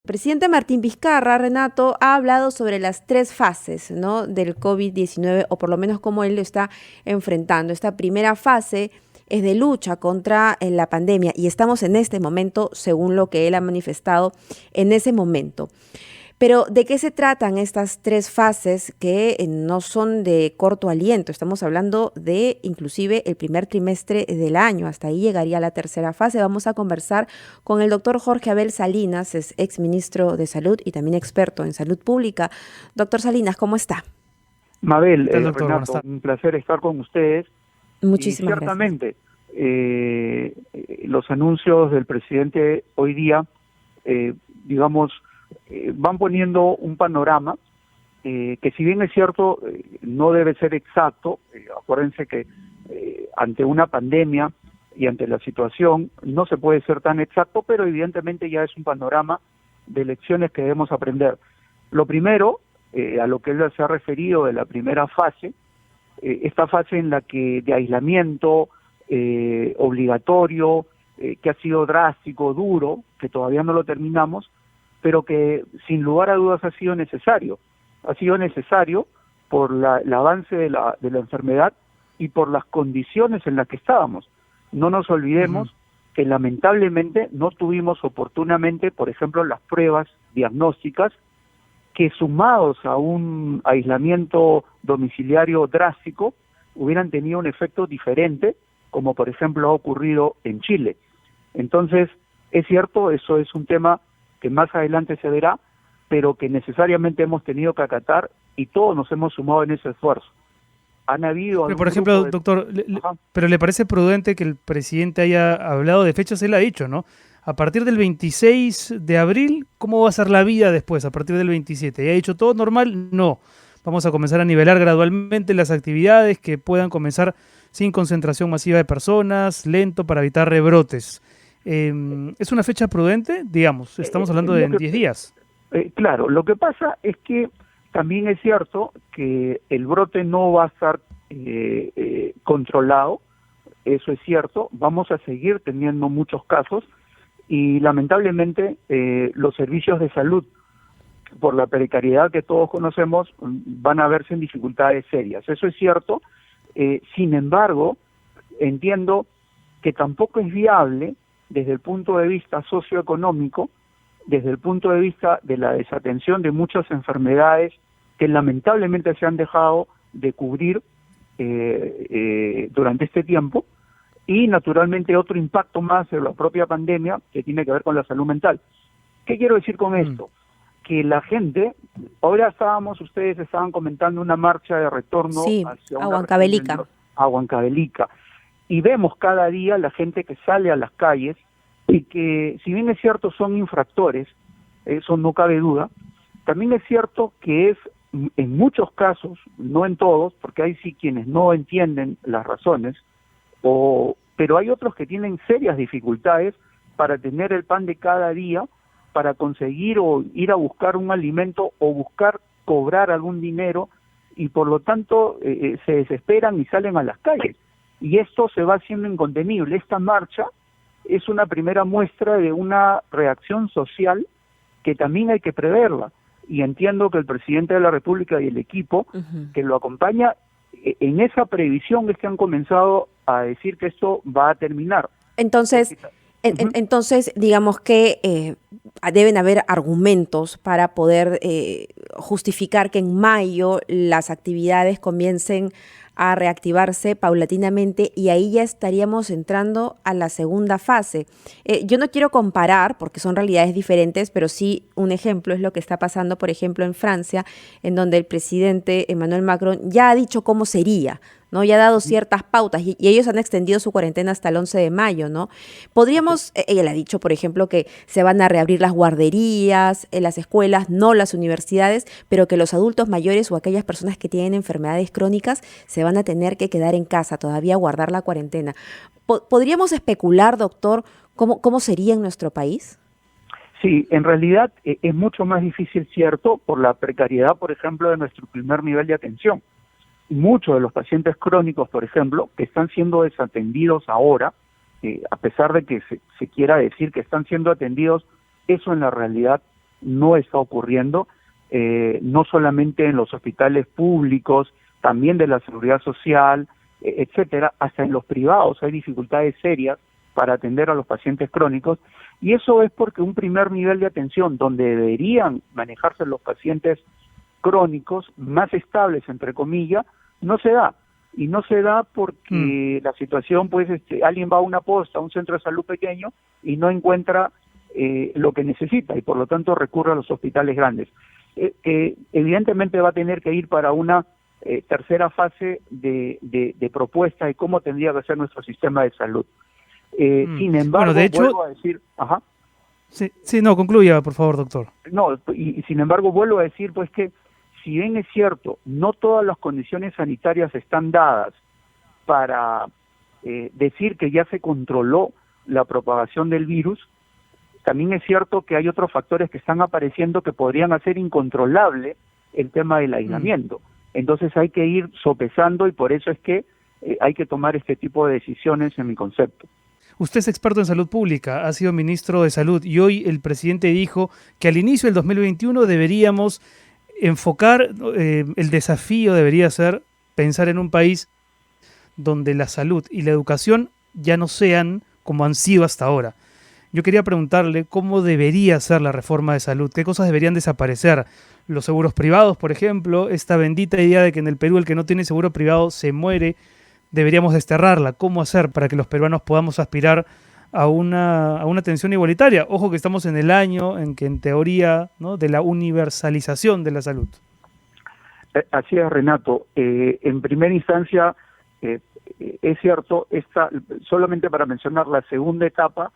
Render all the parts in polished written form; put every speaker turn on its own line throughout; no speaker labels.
El presidente Martín Vizcarra, Renato, ha hablado sobre las tres fases, ¿no?, del COVID-19, o por lo menos cómo él lo está enfrentando. Esta primera fase es de lucha contra la pandemia y estamos en este momento, según lo que él ha manifestado, en ese momento. Pero ¿de qué se tratan estas tres fases que no son de corto aliento? Estamos hablando de inclusive el primer trimestre del año, hasta ahí llegaría la tercera fase. Vamos a conversar con el doctor Jorge Abel Salinas, es exministro de Salud y también experto en salud pública. Doctor Salinas, ¿cómo está?
Mabel,
¿Qué tal, doctor?
Renato, un placer estar con ustedes.
Muchísimas
Y ciertamente, los anuncios del presidente hoy día, van poniendo un panorama que, si bien es cierto, no debe ser exacto. Acuérdense que ante una pandemia y ante la situación no se puede ser tan exacto, pero evidentemente ya es un panorama de lecciones que debemos aprender. Lo primero, a lo que él se ha referido de la primera fase, esta fase en la que de aislamiento obligatorio, que ha sido drástico, duro, que todavía no lo terminamos, pero que sin lugar a dudas ha sido necesario. Ha sido necesario por el avance de la enfermedad y por las condiciones en las que estábamos. No nos olvidemos que lamentablemente no tuvimos oportunamente, por ejemplo, las pruebas diagnósticas, que sumados a un aislamiento domiciliario drástico hubieran tenido un efecto diferente, como por ejemplo ha ocurrido en Chile. Entonces, es cierto, eso es un tema que más adelante se verá, pero que necesariamente hemos tenido que acatar y todos nos hemos sumado en ese esfuerzo. Han habido...
Pero, por ejemplo, doctor, ¿pero le parece prudente que el presidente haya hablado de fechas? Él ha dicho, ¿no? A partir del 26 de abril, ¿cómo va a ser la vida después, a partir del 27? ¿Y ha dicho todo normal? No. Vamos a comenzar a nivelar gradualmente las actividades que puedan comenzar sin concentración masiva de personas, lento para evitar rebrotes. ¿Es una fecha prudente? Digamos, estamos hablando de 10 días.
Claro, lo que pasa es que también es cierto que el brote no va a estar controlado, eso es cierto, vamos a seguir teniendo muchos casos y lamentablemente los servicios de salud, por la precariedad que todos conocemos, van a verse en dificultades serias, eso es cierto. Sin embargo, entiendo que tampoco es viable desde el punto de vista socioeconómico, desde el punto de vista de la desatención de muchas enfermedades que lamentablemente se han dejado de cubrir durante este tiempo, y naturalmente otro impacto más de la propia pandemia que tiene que ver con la salud mental. ¿Qué quiero decir con esto? Que la gente, ahora ustedes estaban comentando una marcha de retorno hacia
a Huancavelica.
A Huancavelica. Y vemos cada día la gente que sale a las calles y que, si bien es cierto, son infractores, eso no cabe duda, también es cierto que es, en muchos casos, no en todos, porque hay sí quienes no entienden las razones, pero hay otros que tienen serias dificultades para tener el pan de cada día, para conseguir o ir a buscar un alimento o buscar cobrar algún dinero, y por lo tanto se desesperan y salen a las calles. Y esto se va haciendo incontenible. Esta marcha es una primera muestra de una reacción social que también hay que preverla. Y entiendo que el presidente de la República y el equipo que lo acompaña, en esa previsión es que han comenzado a decir que esto va a terminar.
Entonces, entonces digamos que deben haber argumentos para poder justificar que en mayo las actividades comiencen a reactivarse paulatinamente, y ahí ya estaríamos entrando a la segunda fase. Yo no quiero comparar porque son realidades diferentes, pero sí un ejemplo es lo que está pasando, por ejemplo, en Francia, en donde el presidente Emmanuel Macron ya ha dicho cómo sería, ¿no? Ya ha dado ciertas pautas y ellos han extendido su cuarentena hasta el 11 de mayo, ¿no? Podríamos, él ha dicho, por ejemplo, que se van a reabrir las guarderías, las escuelas, no las universidades, pero que los adultos mayores o aquellas personas que tienen enfermedades crónicas se van a tener que quedar en casa, todavía guardar la cuarentena. ¿Podríamos especular, doctor, cómo sería en nuestro país?
Sí, en realidad es mucho más difícil, cierto, por la precariedad, por ejemplo, de nuestro primer nivel de atención. Muchos de los pacientes crónicos, por ejemplo, que están siendo desatendidos ahora, a pesar de que se quiera decir que están siendo atendidos, eso en la realidad no está ocurriendo, no solamente en los hospitales públicos, también de la seguridad social, etcétera, hasta en los privados hay dificultades serias para atender a los pacientes crónicos, y eso es porque un primer nivel de atención donde deberían manejarse los pacientes crónicos más estables, entre comillas, no se da. Y no se da porque la situación, pues, alguien va a una posta, a un centro de salud pequeño y no encuentra lo que necesita y por lo tanto recurre a los hospitales grandes. Evidentemente va a tener que ir para una tercera fase de propuesta de cómo tendría que ser nuestro sistema de salud. Sin embargo,
bueno, de hecho,
vuelvo a decir... Ajá.
Sí, no, concluya, por favor, doctor.
No, y sin embargo, vuelvo a decir, pues, que si bien es cierto, no todas las condiciones sanitarias están dadas para decir que ya se controló la propagación del virus, también es cierto que hay otros factores que están apareciendo que podrían hacer incontrolable el tema del aislamiento. Entonces hay que ir sopesando y por eso es que hay que tomar este tipo de decisiones en mi concepto.
Usted es experto en salud pública, ha sido ministro de Salud y hoy el presidente dijo que al inicio del 2021 deberíamos enfocar, el desafío debería ser pensar en un país donde la salud y la educación ya no sean como han sido hasta ahora. Yo quería preguntarle cómo debería ser la reforma de salud, qué cosas deberían desaparecer. Los seguros privados, por ejemplo, esta bendita idea de que en el Perú el que no tiene seguro privado se muere, deberíamos desterrarla. ¿Cómo hacer para que los peruanos podamos aspirar a una atención igualitaria? Ojo que estamos en el año en que en teoría, ¿no?, de la universalización de la salud.
Así es, Renato. En primera instancia, es cierto, solamente para mencionar, la segunda etapa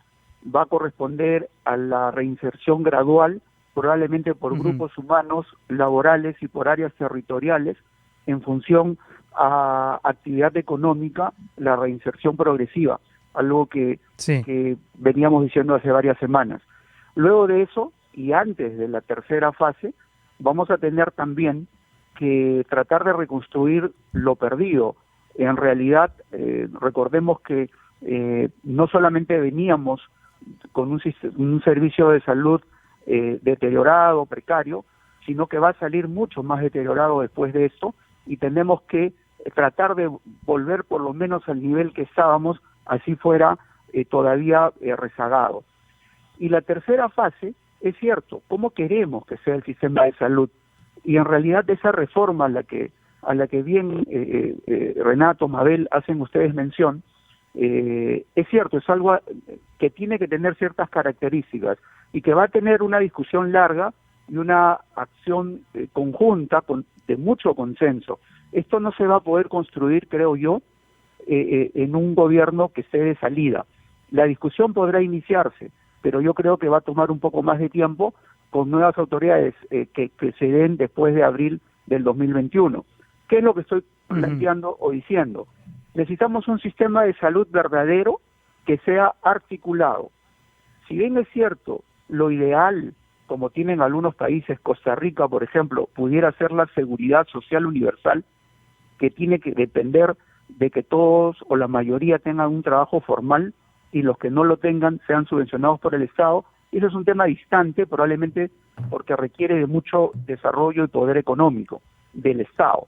va a corresponder a la reinserción gradual, probablemente por grupos humanos, laborales y por áreas territoriales, en función a actividad económica, la reinserción progresiva, algo que veníamos diciendo hace varias semanas. Luego de eso, y antes de la tercera fase, vamos a tener también que tratar de reconstruir lo perdido. En realidad, recordemos que no solamente veníamos con un servicio de salud deteriorado, precario, sino que va a salir mucho más deteriorado después de esto, y tenemos que tratar de volver por lo menos al nivel que estábamos, así fuera todavía rezagado. Y la tercera fase, es cierto, ¿cómo queremos que sea el sistema de salud? Y en realidad esa reforma a la que bien Renato, Mabel, hacen ustedes mención, es cierto, es algo que tiene que tener ciertas características y que va a tener una discusión larga y una acción conjunta de mucho consenso. Esto no se va a poder construir, creo yo, en un gobierno que esté de salida. La discusión podrá iniciarse, pero yo creo que va a tomar un poco más de tiempo con nuevas autoridades que se den después de abril del 2021. ¿Qué es lo que estoy planteando o diciendo? Necesitamos un sistema de salud verdadero que sea articulado. Si bien es cierto, lo ideal, como tienen algunos países, Costa Rica, por ejemplo, pudiera ser la seguridad social universal, que tiene que depender de que todos o la mayoría tengan un trabajo formal y los que no lo tengan sean subvencionados por el Estado. Eso es un tema distante, probablemente porque requiere de mucho desarrollo y poder económico del Estado.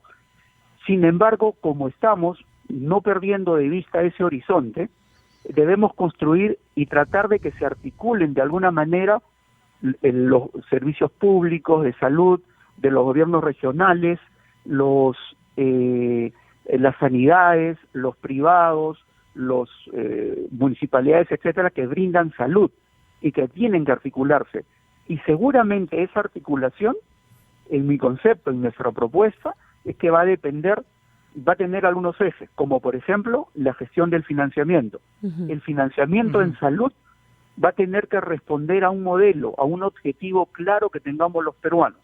Sin embargo, como estamos no perdiendo de vista ese horizonte, debemos construir y tratar de que se articulen de alguna manera en los servicios públicos de salud, de los gobiernos regionales, las sanidades, los privados, los municipalidades, etcétera, que brindan salud y que tienen que articularse. Y seguramente esa articulación, en mi concepto, en nuestra propuesta, es que va a tener algunos ejes, como por ejemplo la gestión del financiamiento. El financiamiento en salud va a tener que responder a un modelo, a un objetivo claro que tengamos los peruanos,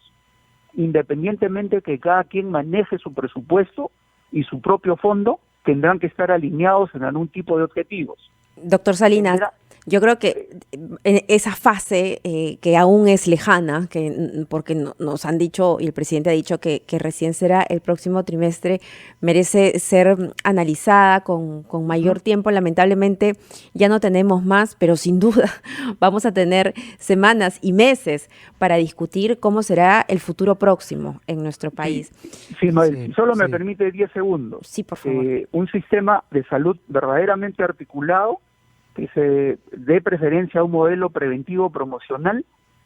independientemente que cada quien maneje su presupuesto y su propio fondo, tendrán que estar alineados en algún tipo de objetivos.
Doctor Salinas, Yo creo que en esa fase que aún es lejana, porque nos han dicho, y el presidente ha dicho que recién será el próximo trimestre, merece ser analizada con mayor tiempo. Lamentablemente ya no tenemos más, pero sin duda vamos a tener semanas y meses para discutir cómo será el futuro próximo en nuestro país.
Sí, Noel, si solo me permite 10 segundos.
Sí, por favor.
Un sistema de salud verdaderamente articulado que se dé preferencia a un modelo preventivo promocional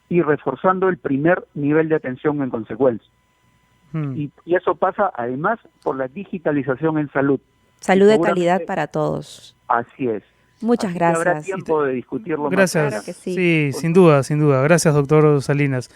y reforzando el primer nivel de atención en consecuencia. Y eso pasa además por la digitalización en salud.
Salud de calidad para todos.
Así es.
Muchas gracias.
Habrá tiempo de discutirlo
Gracias.
más.
Claro que sí. Sí, sin duda, sin duda. Gracias, doctor Salinas.